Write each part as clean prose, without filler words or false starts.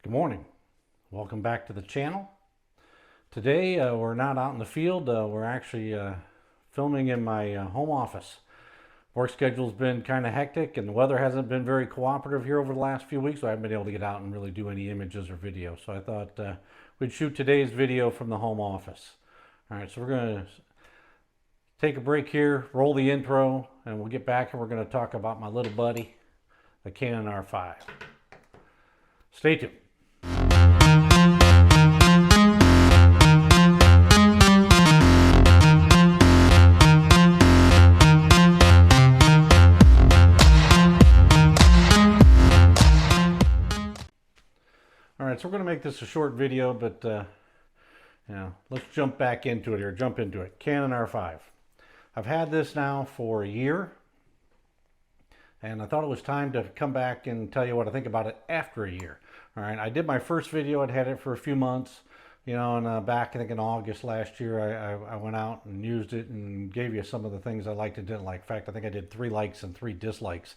Good morning. Welcome back to the channel. Today we're not out in the field. We're actually filming in my home office. Work schedule's been kind of hectic and the weather hasn't been very cooperative here over the last few weeks, so I haven't been able to get out and really do any images or video. So I thought we'd shoot today's video from the home office. All right, so we're going to take a break here, roll the intro, and we'll get back and we're going to talk about my little buddy, the Canon R5. Stay tuned. All right, so we're going to make this a short video, but let's jump back into it here. Jump into it. Canon R5. I've had this now for a year, and I thought it was time to come back and tell you what I think about it after a year. All right, I did my first video. I'd had it for a few months, and back I think in August last year, I went out and used it and gave you some of the things I liked and didn't like. In fact, I think I did 3 likes and 3 dislikes.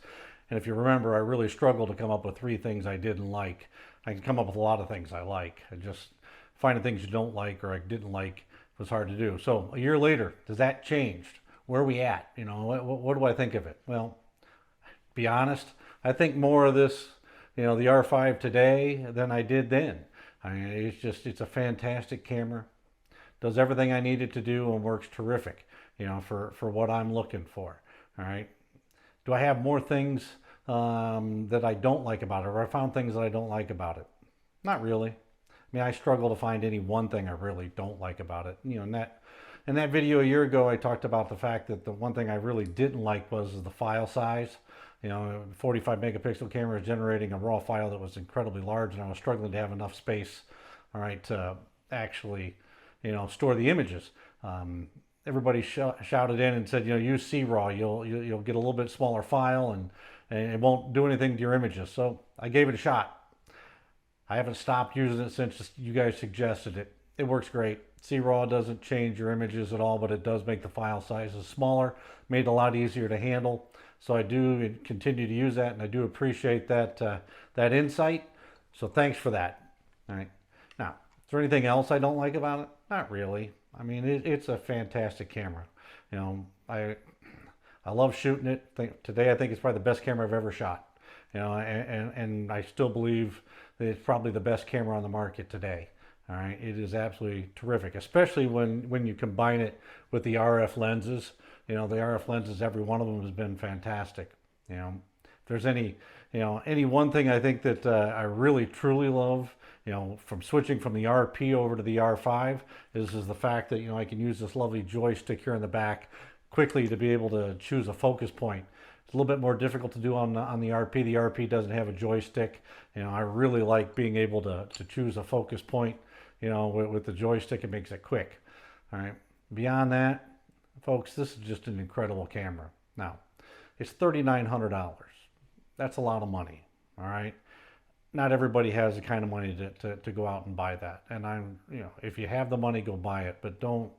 And if you remember, I really struggled to come up with 3 things I didn't like. I can come up with a lot of things I like. I just finding things you don't like or I didn't like was hard to do. So a year later, does that change? Where are we at? What do I think of it? Well, be honest, I think more of this, the R5 today than I did then. I mean, it's a fantastic camera. Does everything I need it to do and works terrific, for what I'm looking for. All right. Do I have more things that I don't like about it, or I found things that I don't like about it? Not really. I mean, I struggle to find any one thing I really don't like about it. In that video a year ago, I talked about the fact that the one thing I really didn't like was the file size. 45 megapixel camera is generating a raw file that was incredibly large, and I was struggling to have enough space, all right, to actually, store the images. Everybody shouted in and said, use C-RAW. You'll get a little bit smaller file and it won't do anything to your images. So I gave it a shot. I haven't stopped using it since you guys suggested it. It works great. C-RAW doesn't change your images at all, but it does make the file sizes smaller, made it a lot easier to handle. So I do continue to use that, and I do appreciate that insight. So thanks for that. All right. Now, is there anything else I don't like about it? Not really. I mean, it's a fantastic camera. I love shooting it. Today, I think it's probably the best camera I've ever shot. And I still believe that it's probably the best camera on the market today. All right, it is absolutely terrific, especially when you combine it with the RF lenses. The RF lenses, every one of them has been fantastic. If there's any one thing I think that I really truly love, from switching from the RP over to the R5 is the fact that, I can use this lovely joystick here in the back quickly to be able to choose a focus point. It's a little bit more difficult to do on the RP. The RP doesn't have a joystick. I really like being able to choose a focus point, with the joystick. It makes it quick. All right. Beyond that, folks, this is just an incredible camera. Now, it's $3,900. That's a lot of money. All right. Not everybody has the kind of money to go out and buy that. And if you have the money, go buy it. But don't,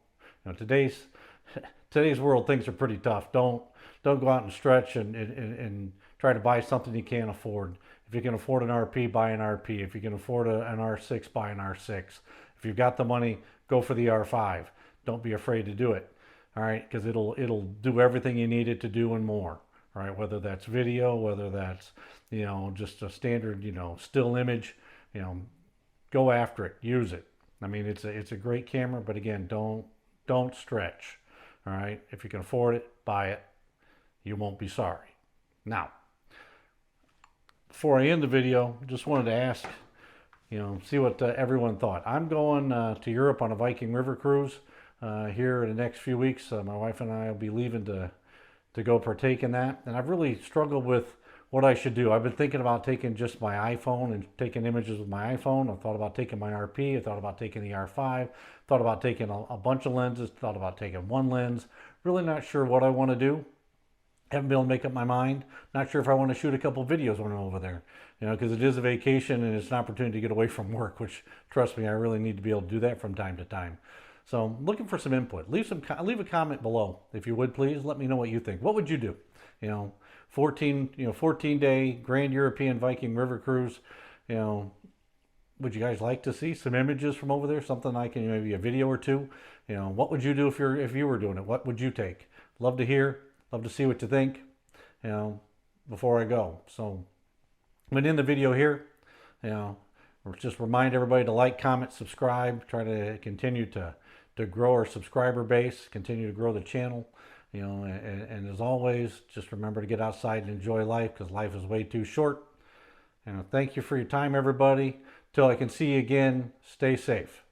today's world, things are pretty tough. Don't go out and stretch and try to buy something you can't afford. If you can afford an RP, buy an RP. If you can afford an R6, buy an R6. If you've got the money, go for the R5. Don't be afraid to do it. All right, because it'll do everything you need it to do and more. All right, whether that's video, whether that's just a standard still image, go after it, use it. I mean, it's a great camera, but again, don't stretch. All right, if you can afford it, buy it. You won't be sorry. Now, before I end the video, just wanted to ask, see what everyone thought. I'm going to Europe on a Viking River cruise here in the next few weeks. My wife and I will be leaving to go partake in that. And I've really struggled with what I should do. I've been thinking about taking just my iPhone and taking images with my iPhone. I've thought about taking my RP. I thought about taking the R5. Thought about taking a bunch of lenses. Thought about taking one lens. Really not sure what I want to do. Haven't been able to make up my mind. Not sure if I want to shoot a couple videos when I'm over there. Because it is a vacation and it's an opportunity to get away from work, which, trust me, I really need to be able to do that from time to time. So I'm looking for some input. Leave a comment below, if you would, please. Let me know what you think. What would you do? 14-day Grand European Viking River cruise. would you guys like to see some images from over there? Something like maybe a video or two. What would you do if you were doing it? What would you take? Love to hear. Love to see what you think. Before I go. So, but in the video here, just remind everybody to like, comment, subscribe. Try to continue to grow our subscriber base. Continue to grow the channel. And as always, just remember to get outside and enjoy life, because life is way too short. Thank you for your time, everybody. Till I can see you again, stay safe.